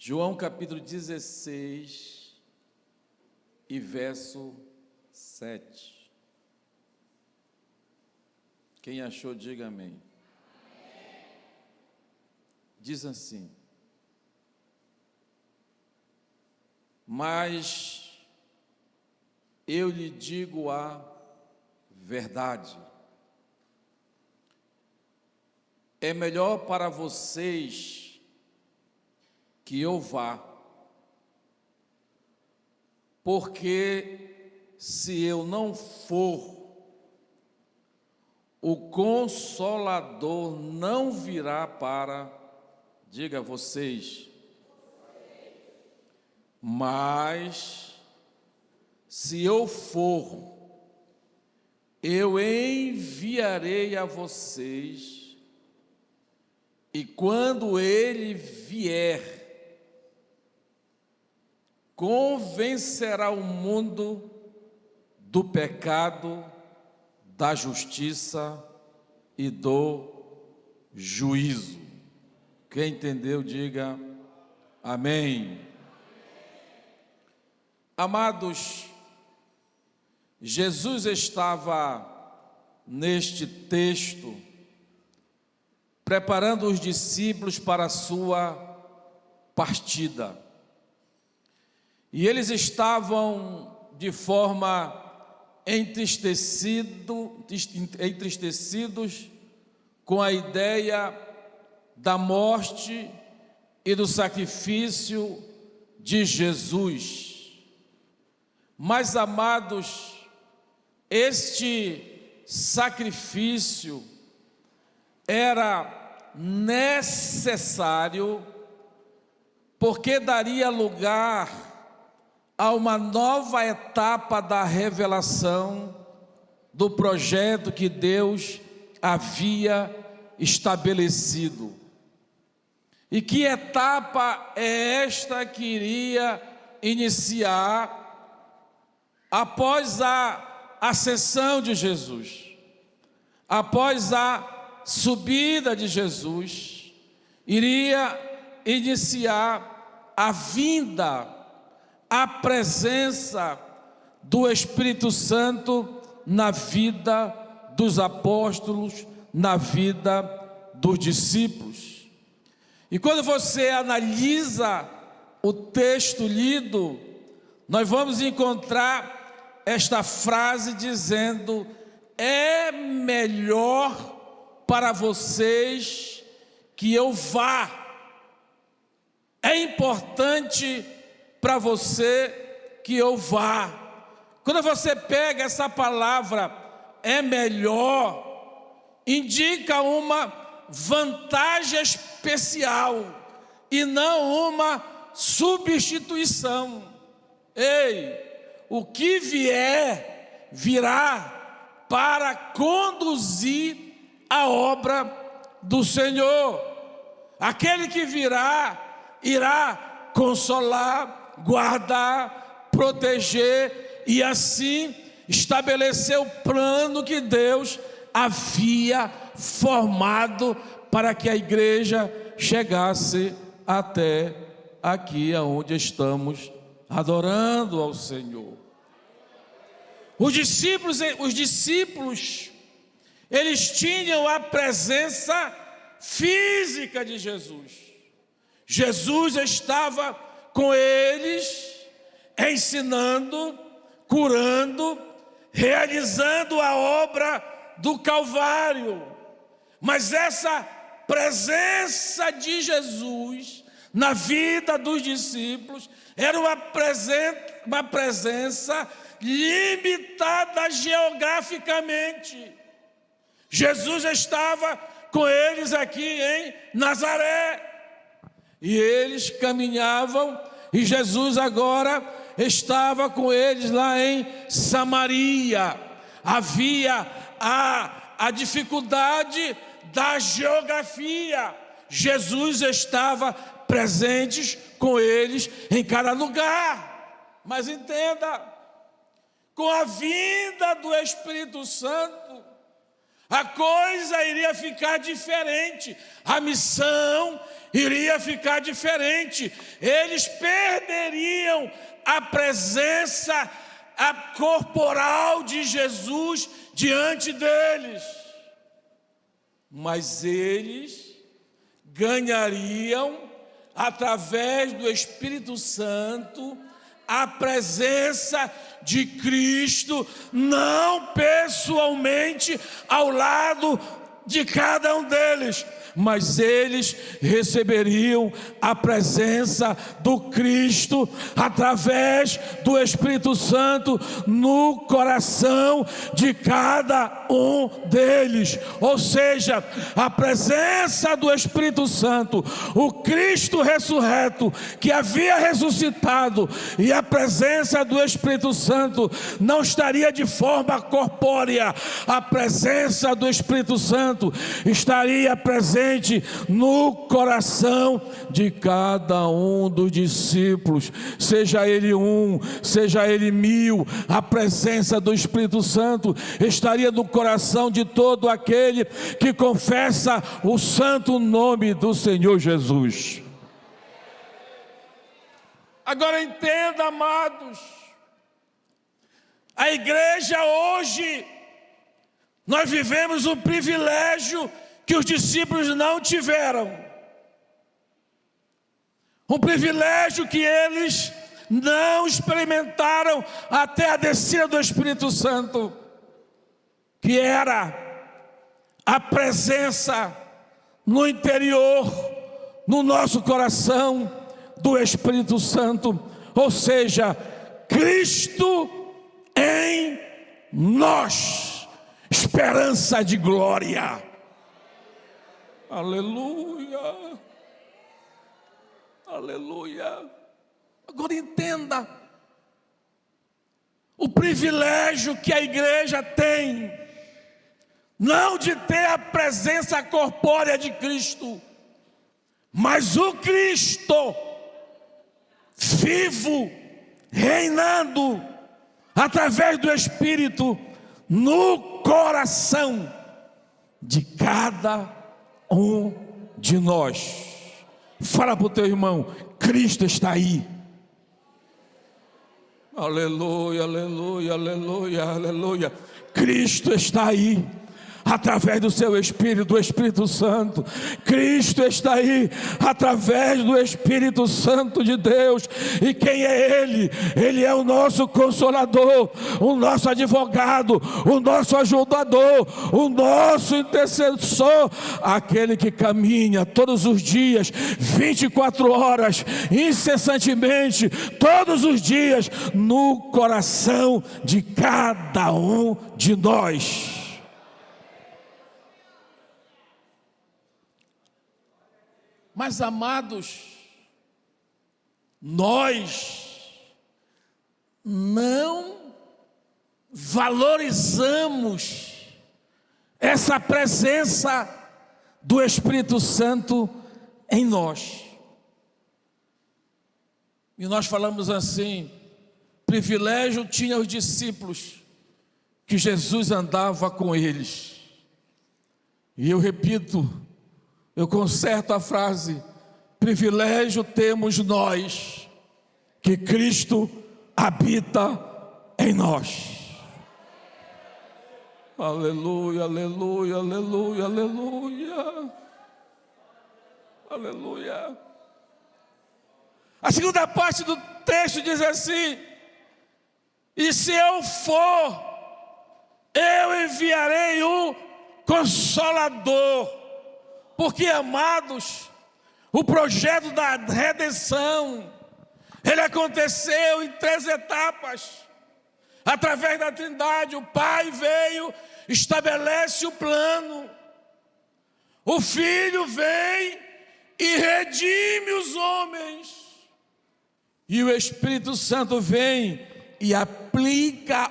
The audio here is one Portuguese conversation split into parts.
João capítulo 16 e verso 7. Quem achou, diga amém. Diz assim: mas eu lhe digo a verdade, é melhor para vocês que eu vá, porque se eu não for, o Consolador não virá para, diga vocês, mas se eu for, eu enviarei a vocês, e quando ele vier, convencerá o mundo do pecado, da justiça e do juízo. Quem entendeu, diga amém. Amados, Jesus estava neste texto preparando os discípulos para a sua partida. E eles estavam de forma entristecidos com a ideia da morte e do sacrifício de Jesus. Mas, amados, este sacrifício era necessário, porque daria lugar a uma nova etapa da revelação do projeto que Deus havia estabelecido. E que etapa é esta que iria iniciar após a ascensão de Jesus, após a subida de Jesus, iria iniciar a vinda, a presença do Espírito Santo na vida dos apóstolos, na vida dos discípulos. E quando você analisa o texto lido, nós vamos encontrar esta frase dizendo: é melhor para vocês que eu vá. É importante para você que eu vá. Quando você pega essa palavra, é melhor, indica uma vantagem especial e não uma substituição. Ei, o que vier, virá para conduzir a obra do Senhor. Aquele que virá, irá consolar, guardar, proteger e assim estabelecer o plano que Deus havia formado para que a igreja chegasse até aqui aonde estamos adorando ao Senhor. Os discípulos, eles tinham a presença física de Jesus. Jesus estava com eles, ensinando, curando, realizando a obra do Calvário. Mas essa presença de Jesus na vida dos discípulos era uma presença limitada geograficamente. Jesus estava com eles aqui em Nazaré, e eles caminhavam, e Jesus agora estava com eles lá em Samaria. Havia a dificuldade da geografia. Jesus estava presente com eles em cada lugar. Mas entenda, com a vinda do Espírito Santo, a coisa iria ficar diferente, a missão iria ficar diferente. Eles perderiam a presença corporal de Jesus diante deles, mas eles ganhariam, através do Espírito Santo, a presença de Cristo, não pessoalmente ao lado de cada um deles, mas eles receberiam a presença do Cristo através do Espírito Santo no coração de cada um deles. Ou seja, a presença do Espírito Santo, o Cristo ressurreto que havia ressuscitado, e a presença do Espírito Santo não estaria de forma corpórea. A presença do Espírito Santo estaria presente no coração de cada um dos discípulos, seja ele um, seja ele 1000. A presença do Espírito Santo estaria no coração de todo aquele que confessa o santo nome do Senhor Jesus. Agora entenda, amados, a igreja hoje, nós vivemos um privilégio que os discípulos não tiveram, um privilégio que eles não experimentaram até a descida do Espírito Santo, que era a presença no interior, no nosso coração, do Espírito Santo, ou seja, Cristo em nós, esperança de glória. Aleluia, aleluia. Agora entenda o privilégio que a igreja tem, não de ter a presença corpórea de Cristo, mas o Cristo vivo, reinando através do Espírito no coração de cada um de nós. Fala para o teu irmão: Cristo está aí. Aleluia, aleluia, aleluia, aleluia. Cristo está aí, através do seu Espírito, do Espírito Santo. Cristo está aí, através do Espírito Santo de Deus. E quem é Ele? Ele é o nosso Consolador, o nosso advogado, o nosso ajudador, o nosso intercessor, aquele que caminha todos os dias, 24 horas, incessantemente, todos os dias, no coração de cada um de nós. Mas, amados, nós não valorizamos essa presença do Espírito Santo em nós. E nós falamos assim: privilégio tinha os discípulos, que Jesus andava com eles. E eu repito, eu conserto a frase: privilégio temos nós, que Cristo habita em nós. Aleluia, aleluia, aleluia, aleluia, aleluia. A segunda parte do texto diz assim: e se eu for, eu enviarei o Consolador. Porque, amados, o projeto da redenção, ele aconteceu em 3 etapas. Através da Trindade, o Pai veio, estabelece o plano. O Filho vem e redime os homens. E o Espírito Santo vem e aplica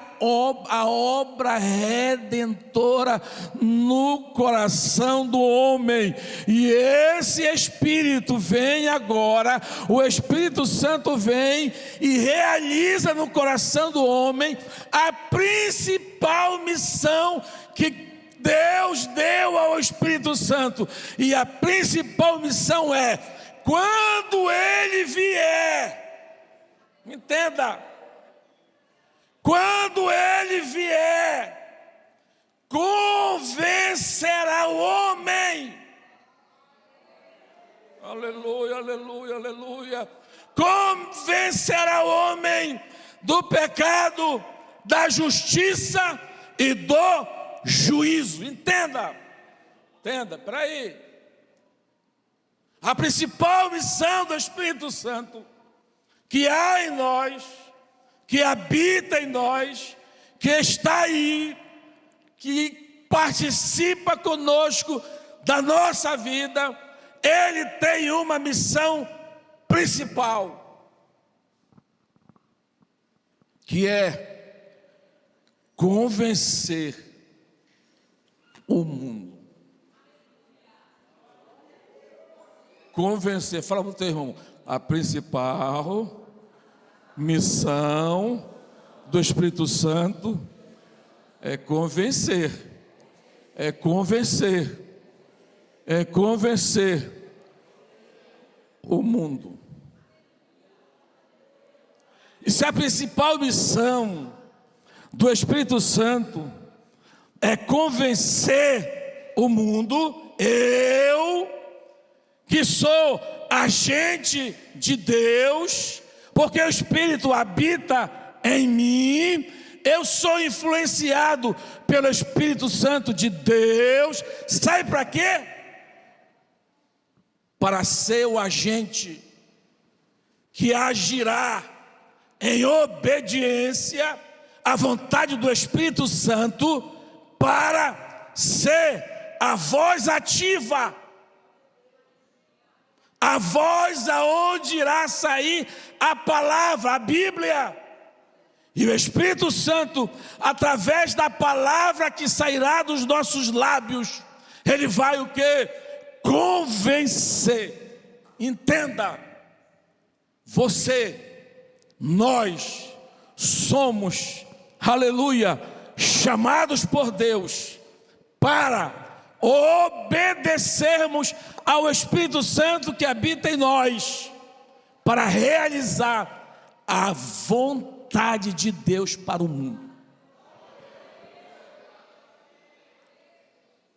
a obra redentora no coração do homem. E esse Espírito vem agora, o Espírito Santo vem e realiza no coração do homem a principal missão que Deus deu ao Espírito Santo. E a principal missão é: quando Ele vier, entenda, quando Ele vier, convencerá o homem. Aleluia, aleluia, aleluia. Convencerá o homem do pecado, da justiça e do juízo. Entenda, peraí. A principal missão do Espírito Santo, que há em nós, que habita em nós, que está aí, que participa conosco da nossa vida, Ele tem uma missão principal, que é convencer o mundo. Convencer, fala para o teu irmão, a principal missão do Espírito Santo é convencer, é convencer, é convencer o mundo. E se a principal missão do Espírito Santo é convencer o mundo, eu, que sou agente de Deus, porque o Espírito habita em mim, eu sou influenciado pelo Espírito Santo de Deus, sabe para quê? Para ser o agente que agirá em obediência à vontade do Espírito Santo, para ser a voz ativa, a voz aonde irá sair a palavra, a Bíblia. E o Espírito Santo, através da palavra que sairá dos nossos lábios, ele vai o quê? Convencer. Entenda, nós somos, aleluia, chamados por Deus para obedecermos ao Espírito Santo que habita em nós, para realizar a vontade de Deus para o mundo.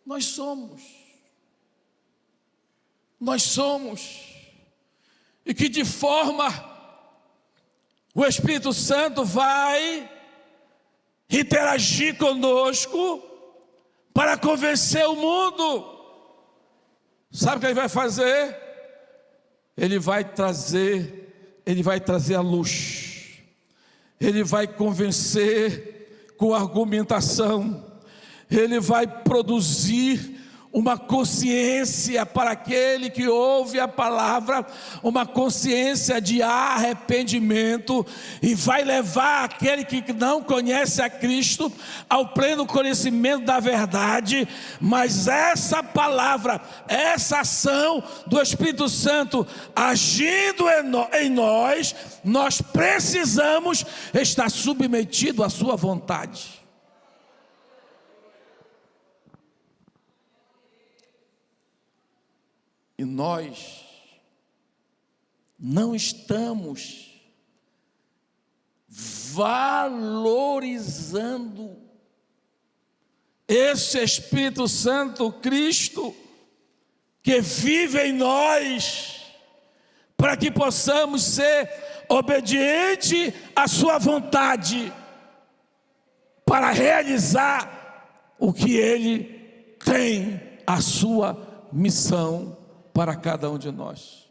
Nós somos, e que de forma o Espírito Santo vai interagir conosco para convencer o mundo. Sabe o que ele vai fazer? Ele vai trazer a luz. Ele vai convencer com argumentação. Ele vai produzir uma consciência para aquele que ouve a palavra, uma consciência de arrependimento, e vai levar aquele que não conhece a Cristo ao pleno conhecimento da verdade. Mas essa palavra, essa ação do Espírito Santo agindo em nós, nós precisamos estar submetidos à sua vontade. E nós não estamos valorizando esse Espírito Santo, Cristo, que vive em nós, para que possamos ser obedientes à sua vontade, para realizar o que Ele tem, a sua missão para cada um de nós.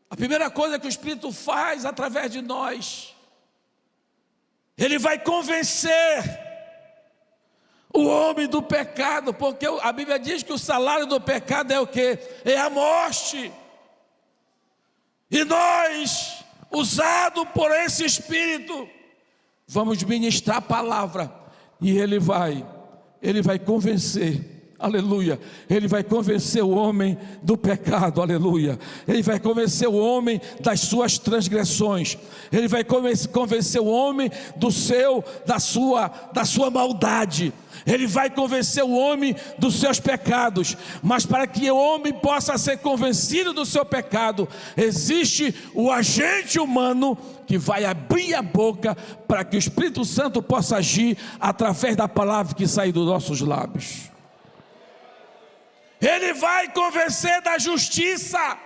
A primeira coisa que o Espírito faz através de nós, ele vai convencer o homem do pecado, porque a Bíblia diz que o salário do pecado é o quê? É a morte. E nós, usado por esse Espírito, vamos ministrar a palavra, e ele vai convencer aleluia. Ele vai convencer o homem do pecado, aleluia. Ele vai convencer o homem das suas transgressões. Ele vai convencer o homem da sua maldade. Ele vai convencer o homem dos seus pecados. Mas para que o homem possa ser convencido do seu pecado, existe o agente humano que vai abrir a boca para que o Espírito Santo possa agir através da palavra que sai dos nossos lábios. Ele vai convencer da justiça.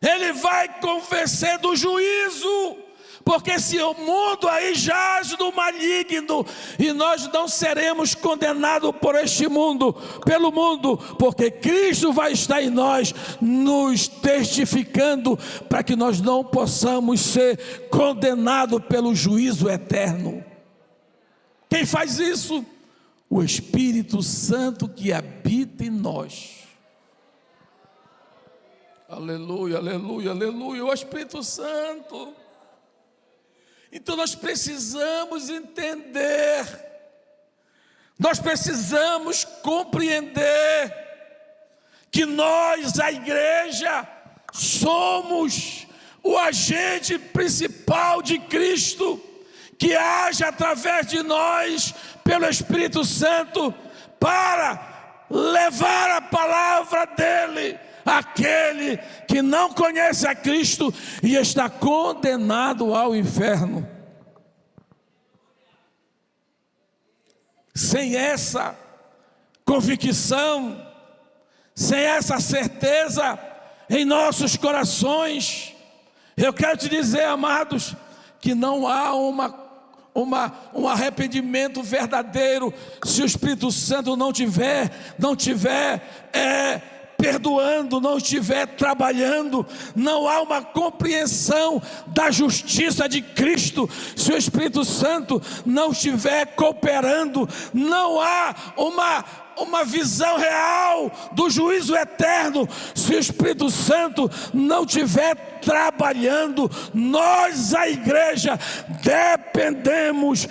Ele vai convencer do juízo. Porque se o mundo aí jaz do maligno, e nós não seremos condenados por este mundo, pelo mundo, porque Cristo vai estar em nós, nos testificando, para que nós não possamos ser condenados pelo juízo eterno. Quem faz isso? O Espírito Santo que habita em nós. Aleluia, aleluia, aleluia, o Espírito Santo. Então nós precisamos entender, nós precisamos compreender que nós, a igreja, somos o agente principal de Cristo, que age através de nós, pelo Espírito Santo, para levar a palavra dEle àquele que não conhece a Cristo e está condenado ao inferno. Sem essa convicção, sem essa certeza em nossos corações, eu quero te dizer, amados, que não há um arrependimento verdadeiro se o Espírito Santo não tiver perdoando, não estiver trabalhando. Não há uma compreensão da justiça de Cristo se o Espírito Santo não estiver cooperando. Não há uma visão real do juízo eterno se o Espírito Santo não estiver trabalhando. Nós, a igreja, dependemos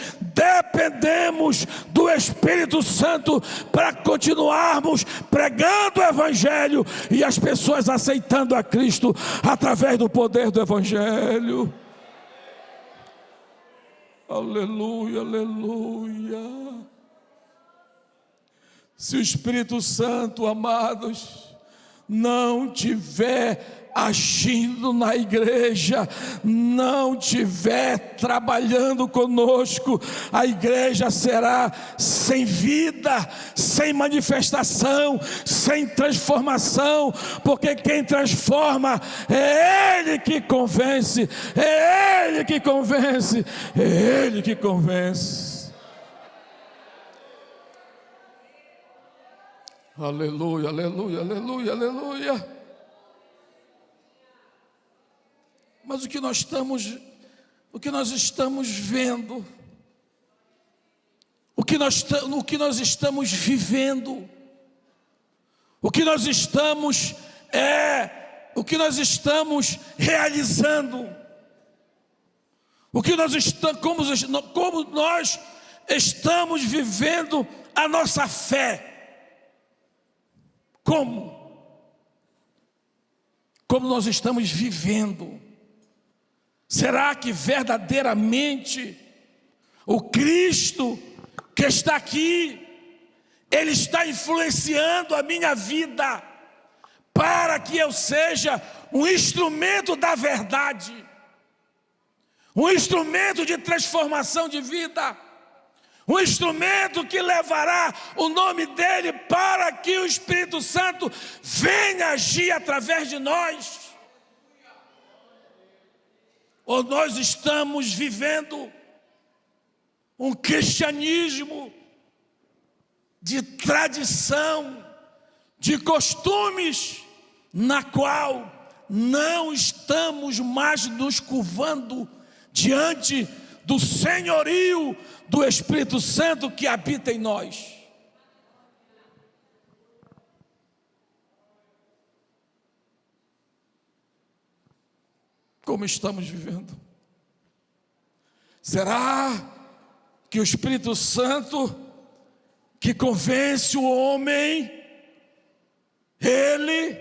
do Espírito Santo para continuarmos pregando o Evangelho e as pessoas aceitando a Cristo através do poder do Evangelho. Aleluia, aleluia. Se o Espírito Santo, amados, não tiver agindo na igreja, não tiver trabalhando conosco, a igreja será sem vida, sem manifestação, sem transformação, porque quem transforma é Ele que convence, é Ele que convence, é Ele que convence. Aleluia, aleluia, aleluia, aleluia. Mas o que nós estamos vendo, o que nós estamos vivendo, o que nós estamos realizando, como nós estamos vivendo a nossa fé. Como nós estamos vivendo? Será que verdadeiramente o Cristo que está aqui, Ele está influenciando a minha vida para que eu seja um instrumento da verdade, um instrumento de transformação de vida, um instrumento que levará o nome dEle para que o Espírito Santo venha agir através de nós? Ou nós estamos vivendo um cristianismo de tradição, de costumes, na qual não estamos mais nos curvando diante do senhorio do Espírito Santo que habita em nós? Como estamos vivendo? Será que o Espírito Santo que convence o homem, ele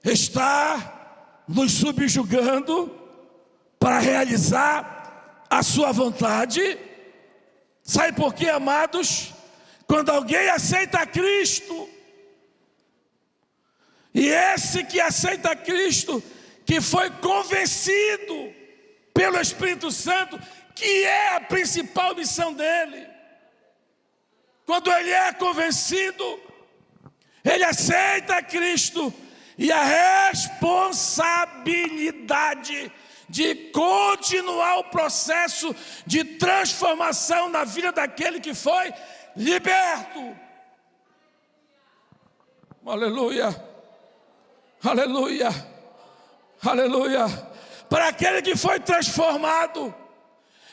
está nos subjugando para realizar a sua vontade. Sabe por quê, amados? Quando alguém aceita Cristo, e esse que aceita Cristo, que foi convencido pelo Espírito Santo, que é a principal missão dele, quando ele é convencido, ele aceita Cristo, e a responsabilidade de continuar o processo de transformação na vida daquele que foi liberto. Aleluia, aleluia, aleluia. Para aquele que foi transformado,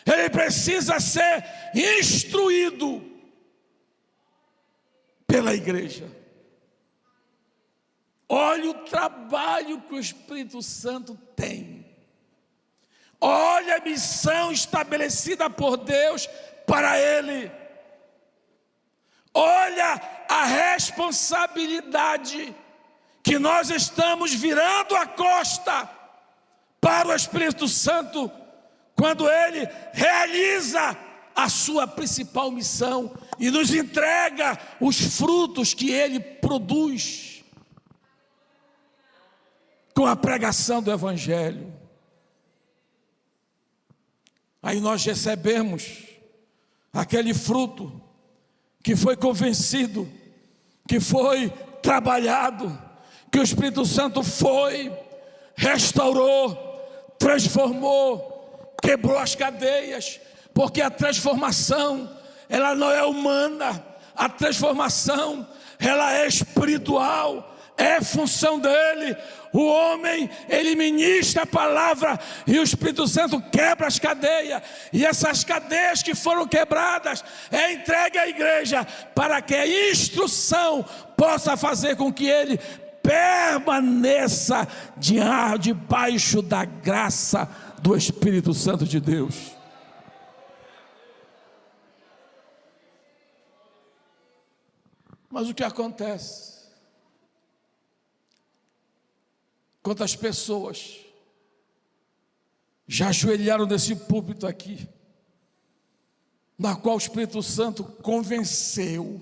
ele precisa ser instruído pela igreja. Olha o trabalho que o Espírito Santo tem. Olha a missão estabelecida por Deus para ele. Olha a responsabilidade que nós estamos virando a costa para o Espírito Santo, quando ele realiza a sua principal missão e nos entrega os frutos que ele produz com a pregação do Evangelho. Aí nós recebemos aquele fruto que foi convencido, que foi trabalhado, que o Espírito Santo foi, restaurou, transformou, quebrou as cadeias, porque a transformação, ela não é humana, a transformação, ela é espiritual, é função dele. O homem, ele ministra a palavra e o Espírito Santo quebra as cadeias, e essas cadeias que foram quebradas é entregue à igreja, para que a instrução possa fazer com que ele permaneça debaixo da graça do Espírito Santo de Deus. Mas o que acontece? Quantas pessoas já ajoelharam nesse púlpito aqui, na qual o Espírito Santo convenceu,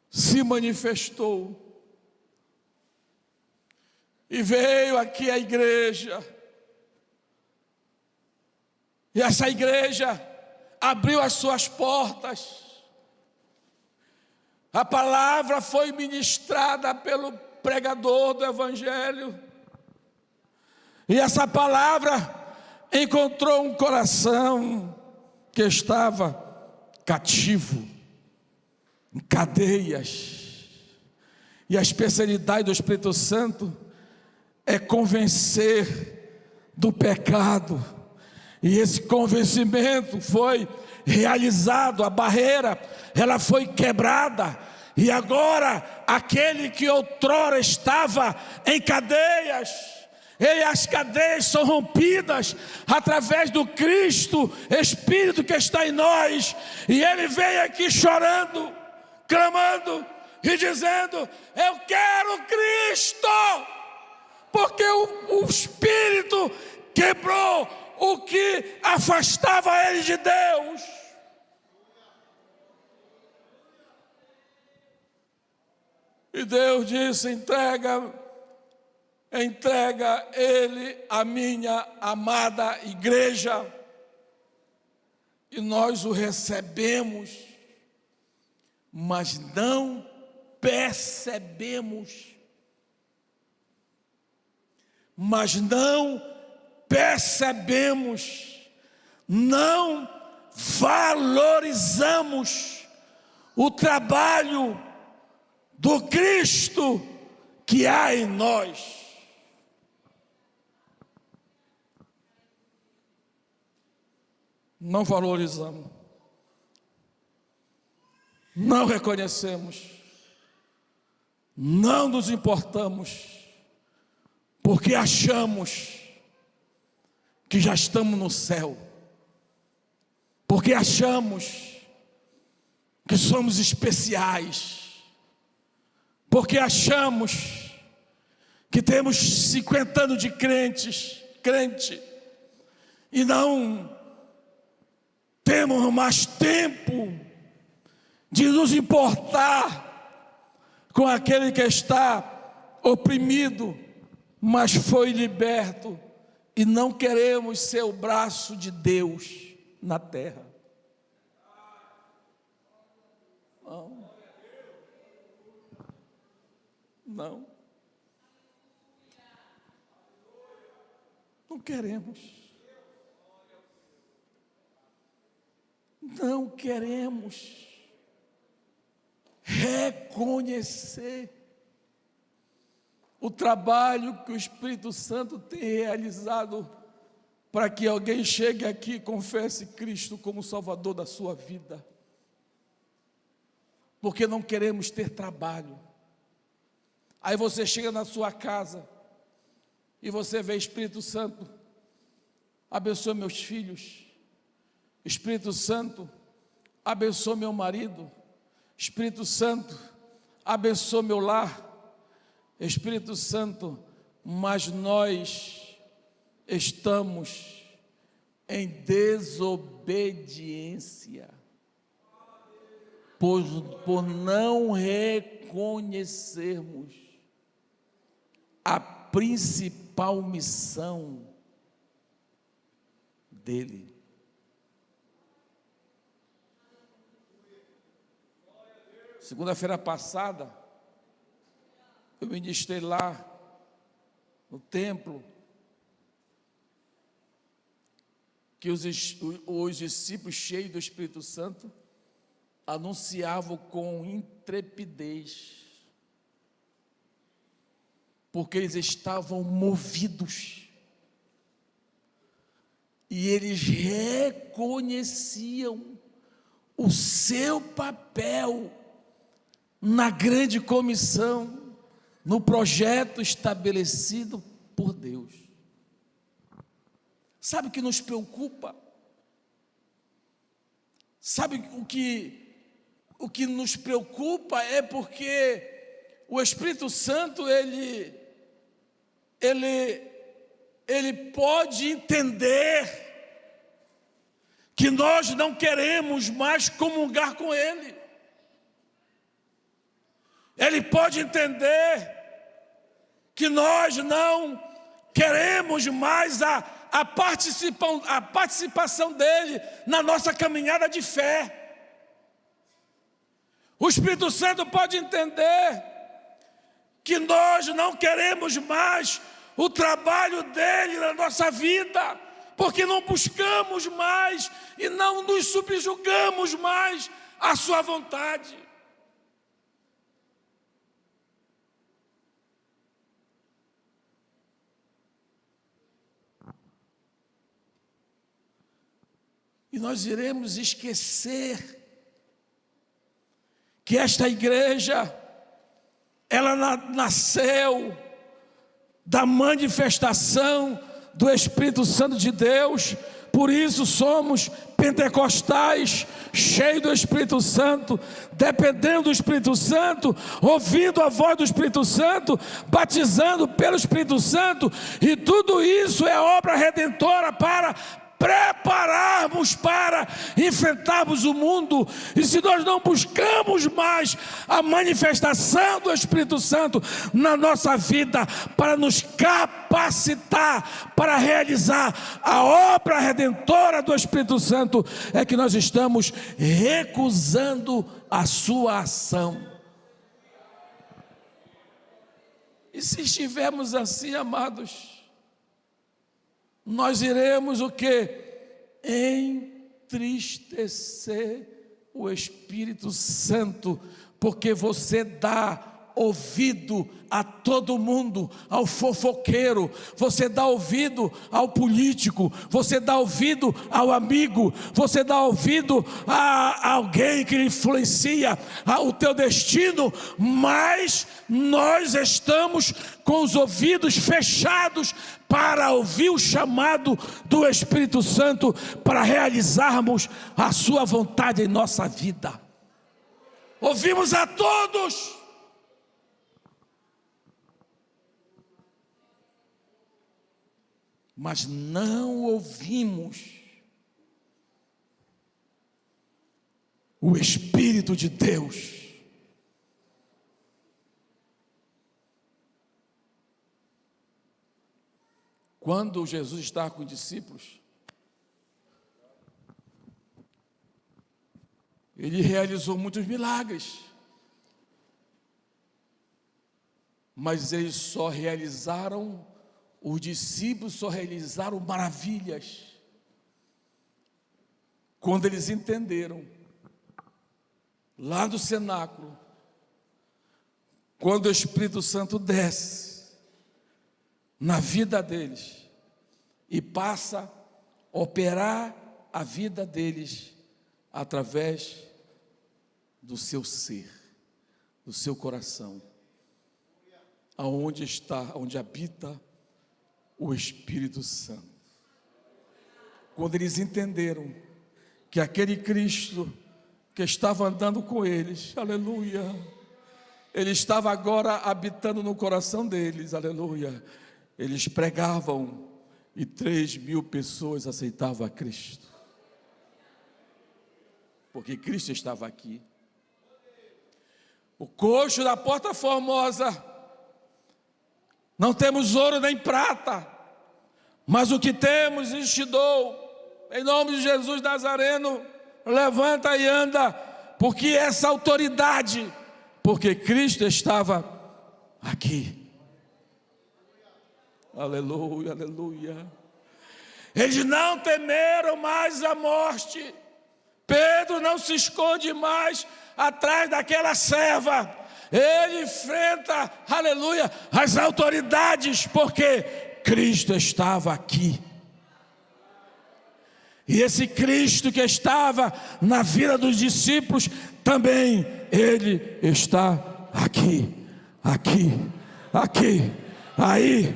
se manifestou, e veio aqui à igreja, e essa igreja abriu as suas portas, a palavra foi ministrada pelo pregador do Evangelho, e essa palavra encontrou um coração que estava cativo, em cadeias, e a especialidade do Espírito Santo é convencer do pecado, e esse convencimento foi realizado, a barreira, ela foi quebrada, e agora, aquele que outrora estava em cadeias, e as cadeias são rompidas, através do Cristo, Espírito que está em nós, e ele vem aqui chorando, clamando, e dizendo: eu quero Cristo, porque o Espírito quebrou o que afastava ele de Deus. E Deus disse: entrega ele à minha amada igreja. E nós o recebemos, mas não percebemos. Não valorizamos o trabalho do Cristo que há em nós. Não valorizamos, não reconhecemos, não nos importamos, porque achamos que já estamos no céu, porque achamos que somos especiais, porque achamos que temos 50 anos de crente, e não temos mais tempo de nos importar com aquele que está oprimido, mas foi liberto, e não queremos ser o braço de Deus na terra. Não queremos. Não queremos reconhecer o trabalho que o Espírito Santo tem realizado para que alguém chegue aqui e confesse Cristo como Salvador da sua vida. Porque não queremos ter trabalho. Aí você chega na sua casa e você vê: Espírito Santo, abençoa meus filhos. Espírito Santo, abençoa meu marido. Espírito Santo, abençoa meu lar. Espírito Santo, mas nós estamos em desobediência, por não reconhecermos a principal missão dele. Segunda-feira passada, eu ministrei lá no templo, que os discípulos cheios do Espírito Santo anunciavam com intrepidez, porque eles estavam movidos, e eles reconheciam o seu papel na grande comissão, no projeto estabelecido por Deus. Sabe o que nos preocupa? Sabe o que nos preocupa é porque o Espírito Santo, ele pode entender que nós não queremos mais comungar com Ele. Ele pode entender que nós não queremos mais a participação dele na nossa caminhada de fé. O Espírito Santo pode entender que nós não queremos mais o trabalho dele na nossa vida, porque não buscamos mais e não nos subjugamos mais à sua vontade. E nós iremos esquecer que esta igreja, ela nasceu da manifestação do Espírito Santo de Deus. Por isso somos pentecostais, cheios do Espírito Santo, dependendo do Espírito Santo, ouvindo a voz do Espírito Santo, batizando pelo Espírito Santo, e tudo isso é obra redentora para prepararmos para enfrentarmos o mundo. E se nós não buscamos mais a manifestação do Espírito Santo na nossa vida, para nos capacitar para realizar a obra redentora do Espírito Santo, é que nós estamos recusando a sua ação. E se estivermos assim, amados, nós iremos o quê? Entristecer o Espírito Santo, porque você dá ouvido a todo mundo, ao fofoqueiro, você dá ouvido ao político, você dá ouvido ao amigo, você dá ouvido a alguém que influencia o teu destino, mas nós estamos com os ouvidos fechados para ouvir o chamado do Espírito Santo para realizarmos a sua vontade em nossa vida. Ouvimos a todos, mas não ouvimos o Espírito de Deus. Quando Jesus estava com os discípulos, ele realizou muitos milagres, mas os discípulos só realizaram maravilhas quando eles entenderam, lá do cenáculo, quando o Espírito Santo desce na vida deles e passa a operar a vida deles através do seu ser, do seu coração, onde habita o Espírito Santo. Quando eles entenderam que aquele Cristo que estava andando com eles, aleluia, ele estava agora habitando no coração deles, aleluia, eles pregavam e 3.000 pessoas aceitavam a Cristo, porque Cristo estava aqui. O coxo da Porta Formosa: não temos ouro nem prata, mas o que temos eu te dou, em nome de Jesus Nazareno, levanta e anda, porque essa autoridade, porque Cristo estava aqui. Aleluia, aleluia. Eles não temeram mais a morte. Pedro não se esconde mais atrás daquela serva. Ele enfrenta, aleluia, as autoridades, porque Cristo estava aqui. E esse Cristo que estava na vida dos discípulos, também Ele está aqui, aqui, aqui, aí,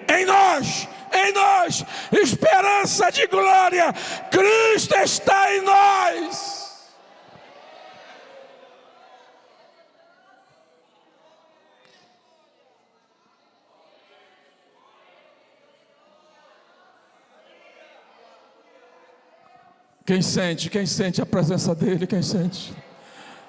em nós, esperança de glória, Cristo está em nós. Quem sente a presença dEle, quem sente?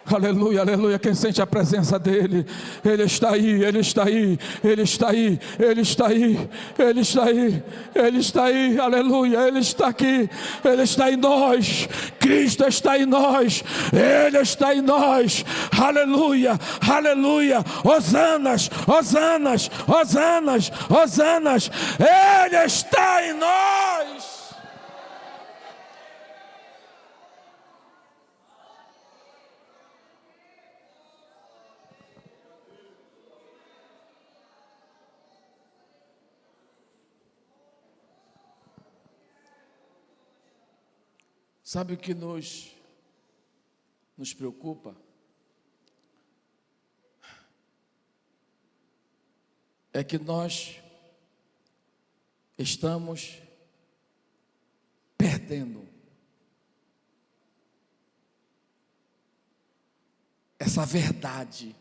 Aleluia, aleluia, quem sente a presença dEle, Ele está aí, Ele está aí, Ele está aí, Ele está aí, Ele está aí, Ele está aí, aleluia, Ele está aqui, Ele está em nós, Cristo está em nós, Ele está em nós, aleluia, aleluia, hosanas, hosanas, hosanas, hosanas, Ele está em nós. Sabe o que nos preocupa? É que nós estamos perdendo essa verdade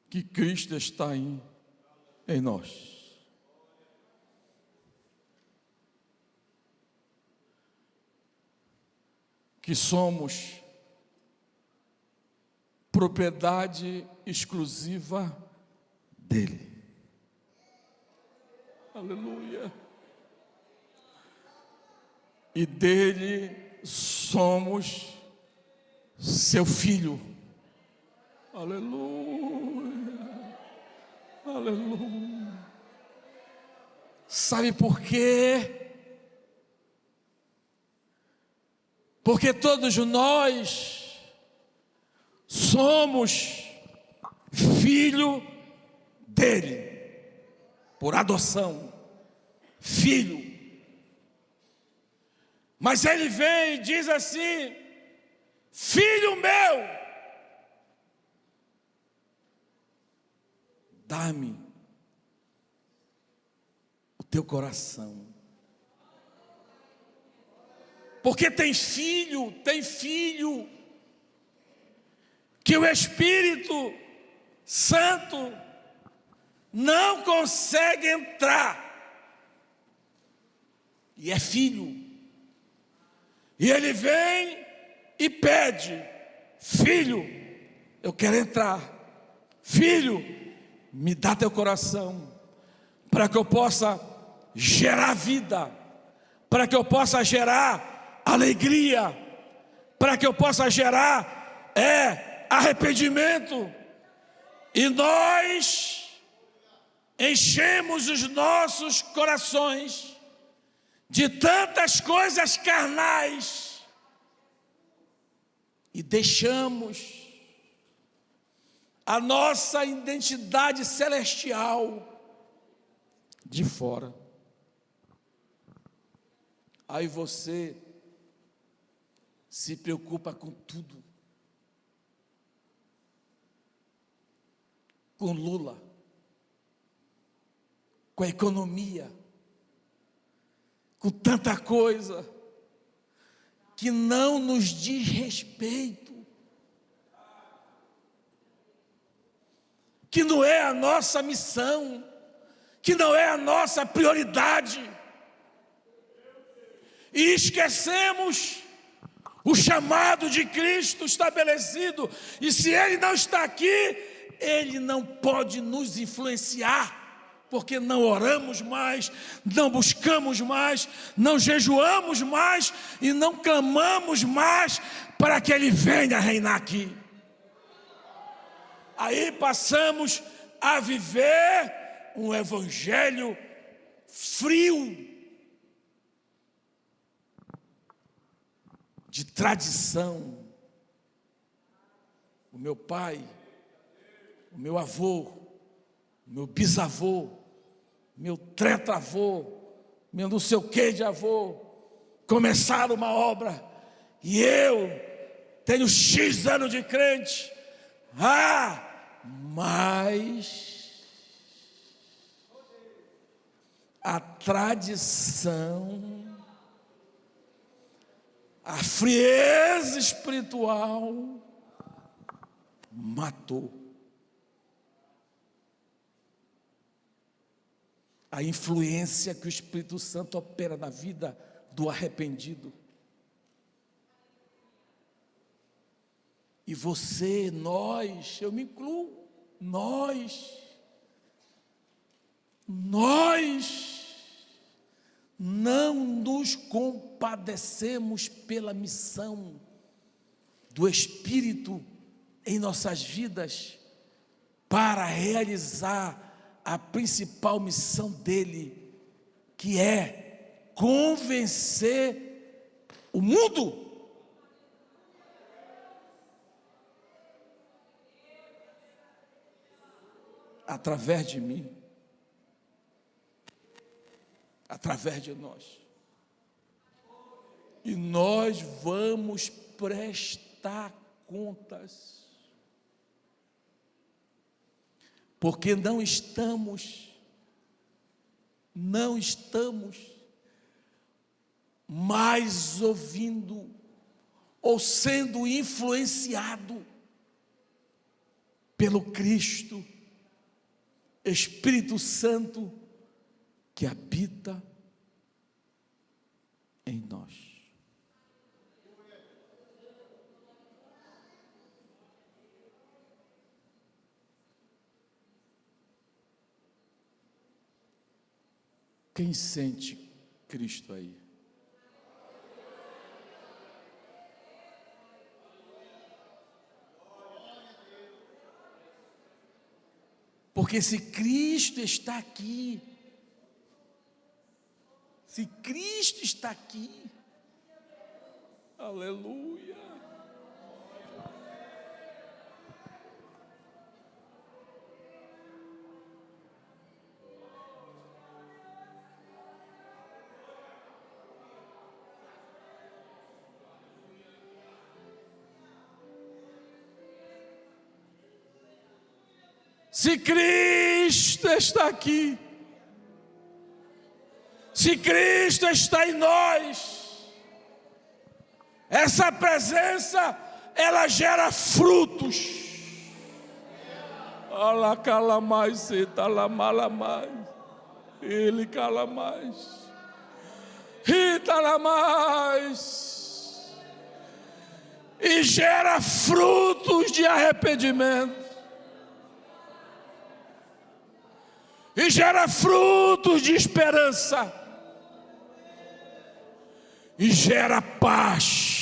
que Cristo está em nós. Que somos propriedade exclusiva dEle. Aleluia. E dEle somos seu filho. Aleluia. Aleluia. Sabe por quê? Porque todos nós somos filho dele, por adoção, filho. Mas ele vem e diz assim: filho meu, dá-me o teu coração. Porque tem filho que o Espírito Santo não consegue entrar, e é filho, e ele vem e pede: filho, eu quero entrar, filho, me dá teu coração, para que eu possa gerar vida, para que eu possa gerar alegria, para que eu possa gerar arrependimento. E nós enchemos os nossos corações de tantas coisas carnais e deixamos a nossa identidade celestial de fora. Aí você se preocupa com tudo, com Lula, com a economia, com tanta coisa que não nos diz respeito, que não é a nossa missão, que não é a nossa prioridade, e esquecemos o chamado de Cristo estabelecido, e se Ele não está aqui, Ele não pode nos influenciar, porque não oramos mais, não buscamos mais, não jejuamos mais e não clamamos mais para que Ele venha reinar aqui. Aí passamos a viver um evangelho frio, de tradição. O meu pai, o meu avô, o meu bisavô, meu tetravô, meu não sei o que de avô, começaram uma obra, e eu tenho X anos de crente, mas a tradição, a frieza espiritual matou a influência que o Espírito Santo opera na vida do arrependido. E você, nós, eu me incluo, nós não nos compadecemos pela missão do Espírito em nossas vidas para realizar a principal missão dele, que é convencer o mundo. Através de mim, através de nós. E nós vamos prestar contas, porque não estamos mais ouvindo ou sendo influenciado pelo Cristo, Espírito Santo, que habita em nós. Quem sente Cristo aí? Porque se Cristo está aqui, Aleluia. Se Cristo está aqui, se Cristo está em nós, essa presença, ela gera frutos. Ala cala mais, etala mala mais, ele cala mais, itala mais, e gera frutos de arrependimento. E gera frutos de esperança, e gera paz.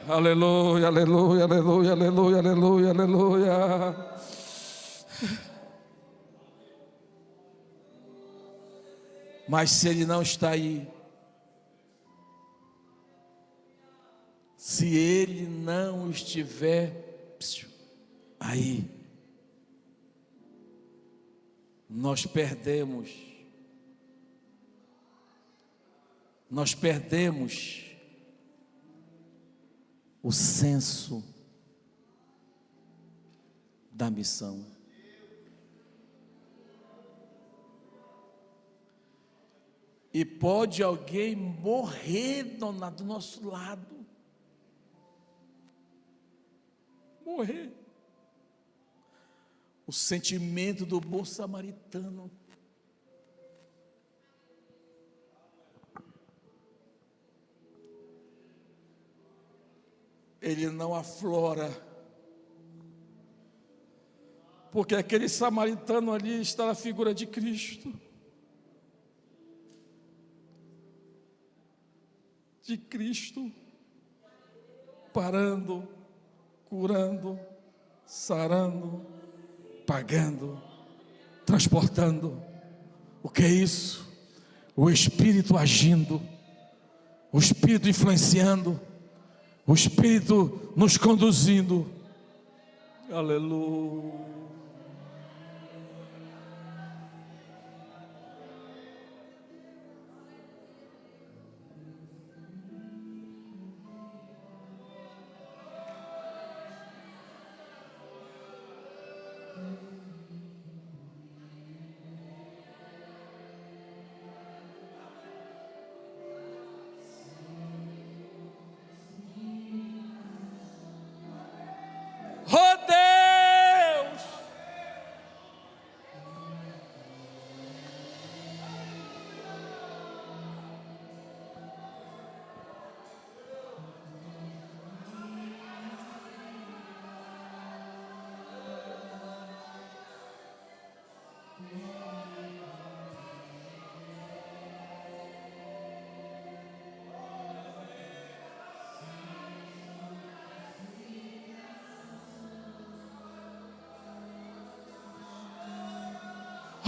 Aleluia, aleluia, aleluia, aleluia, aleluia, aleluia. Mas se Ele não está aí, se Ele não estiver aí, nós perdemos o senso da missão. E pode alguém morrer do nosso lado, morrer. O sentimento do bom samaritano. Ele não aflora, porque aquele samaritano ali está na figura de Cristo. De Cristo, parando, curando, sarando, pagando, transportando. O que é isso? O Espírito agindo, o Espírito influenciando, o Espírito nos conduzindo. Aleluia.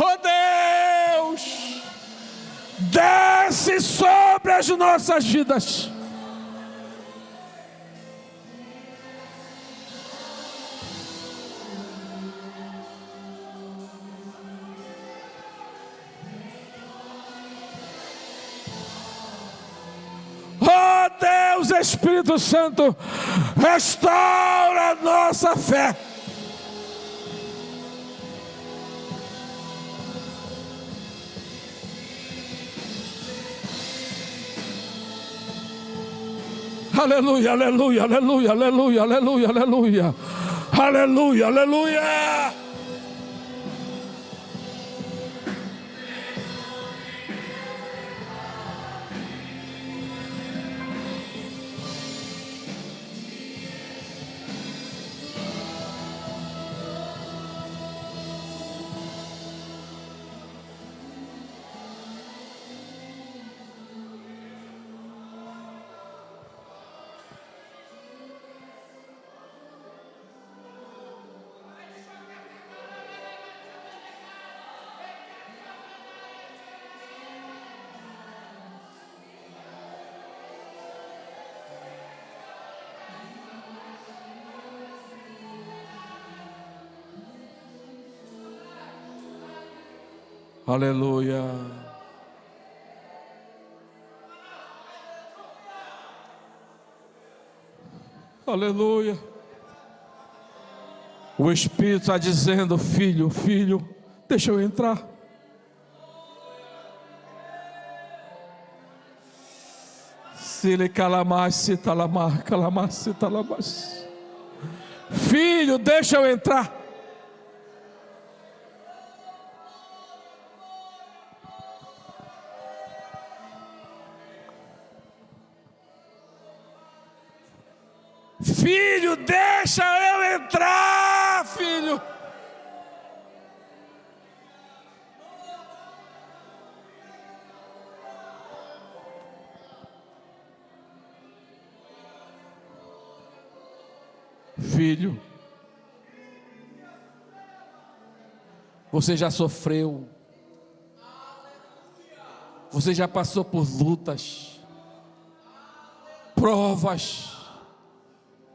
Oh Deus, desce sobre as nossas vidas. Oh Deus, Espírito Santo, restaura a nossa fé. Aleluia, aleluia, aleluia, aleluia, aleluia, aleluia, aleluia, aleluia. Aleluia. Aleluia. O Espírito está dizendo: filho, filho, deixa eu entrar. Filho, deixa eu entrar. Filho, deixa eu entrar, filho. Filho, você já sofreu, você já passou por lutas, provas,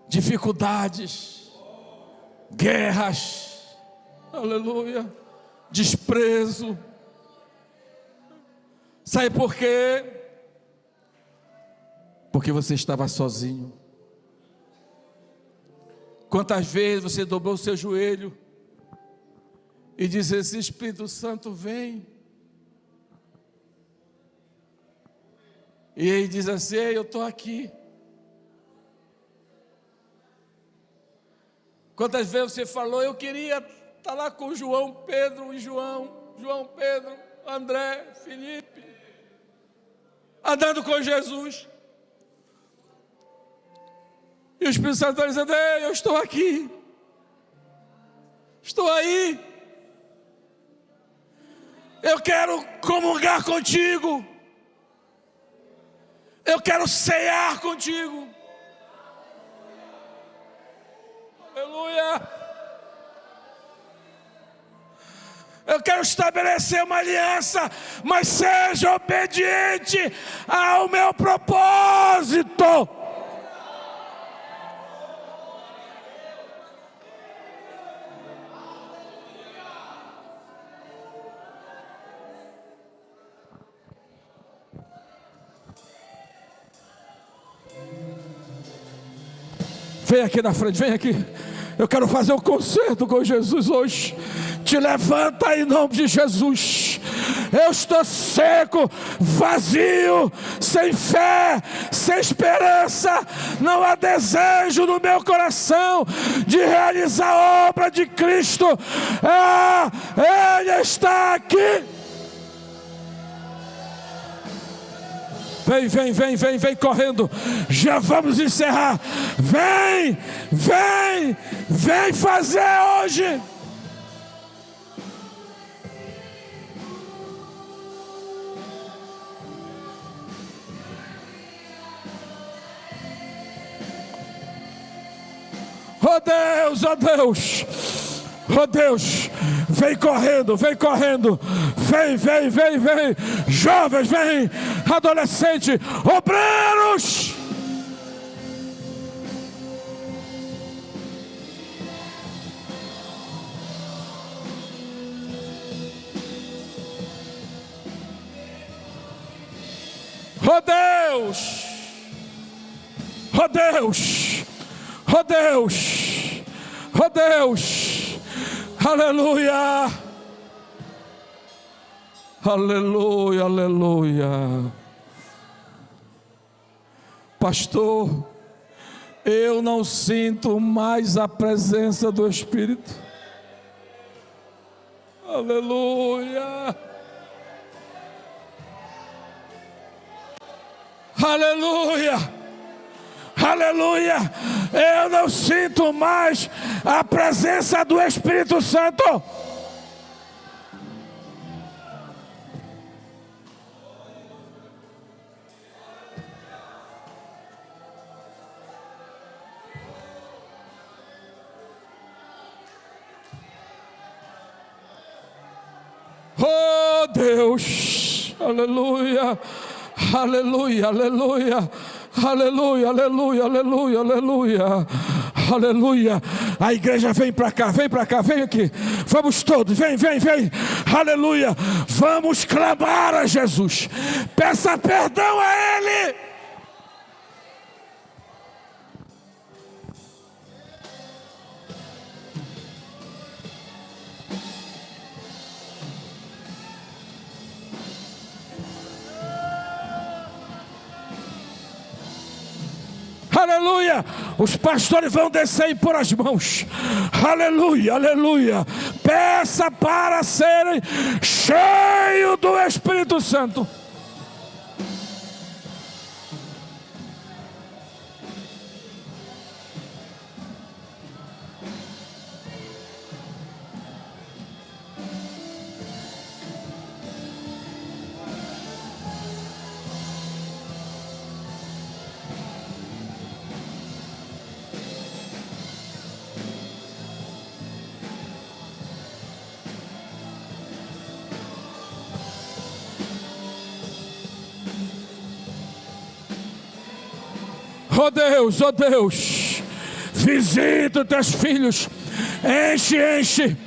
dificuldades, guerras, aleluia, desprezo. Sabe por quê? Porque você estava sozinho. Quantas vezes você dobrou o seu joelho e disse assim: Espírito Santo, vem. E ele diz assim: eu estou aqui. Quantas vezes você falou: eu queria estar lá com João, Pedro e João, Pedro, André, Felipe, andando com Jesus. E o Espírito Santo está dizendo: ei, eu estou aqui, estou aí, eu quero comungar contigo, eu quero cear contigo. Aleluia. Eu quero estabelecer uma aliança, mas seja obediente ao meu propósito. Vem aqui na frente, vem aqui. Eu quero fazer um concerto com Jesus hoje. Te levanta em nome de Jesus. Eu estou seco, vazio, sem fé, sem esperança. Não há desejo no meu coração de realizar a obra de Cristo. Ele está aqui. Vem correndo. Já vamos encerrar. Vem fazer hoje. Oh Deus, oh Deus. Oh Deus, vem correndo, vem. Jovens, vem. Adolescente, obreiros. Oh Deus, oh Deus, oh Deus, oh Deus, aleluia, aleluia, aleluia. Pastor, eu não sinto mais a presença do Espírito. Aleluia. Aleluia, aleluia. Eu não sinto mais a presença do Espírito Santo. Oh Deus, aleluia. Aleluia, aleluia, aleluia, aleluia, aleluia, aleluia, aleluia. A igreja vem para cá, vem aqui. Vamos todos, vem. aleluia. Vamos clamar a Jesus, peça perdão a Ele. Aleluia, os pastores vão descer e pôr as mãos, aleluia, aleluia, peça para serem cheios do Espírito Santo. Oh Deus, visita os teus filhos, enche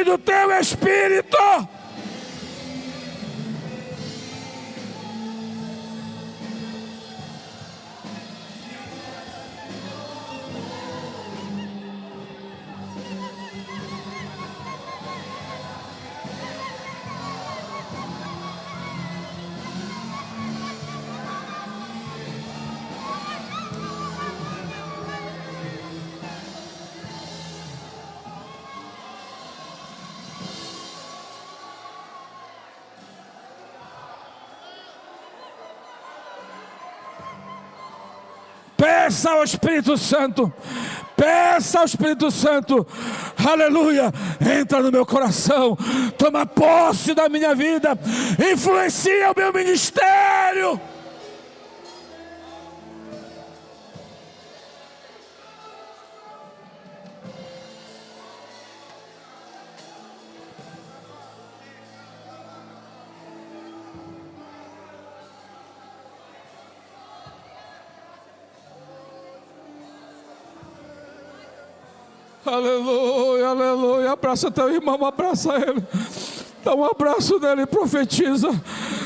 do teu Espírito. Peça ao Espírito Santo, peça ao Espírito Santo, aleluia, entra no meu coração, toma posse da minha vida, influencia o meu ministério. Aleluia, aleluia. Abraça teu irmão, abraça ele. Dá um abraço nele e profetiza.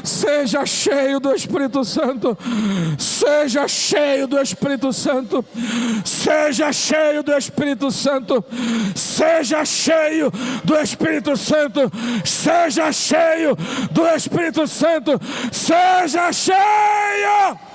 Seja cheio do Espírito Santo. Seja cheio do Espírito Santo. Seja cheio do Espírito Santo. Seja cheio do Espírito Santo. Seja cheio do Espírito Santo. Seja cheio.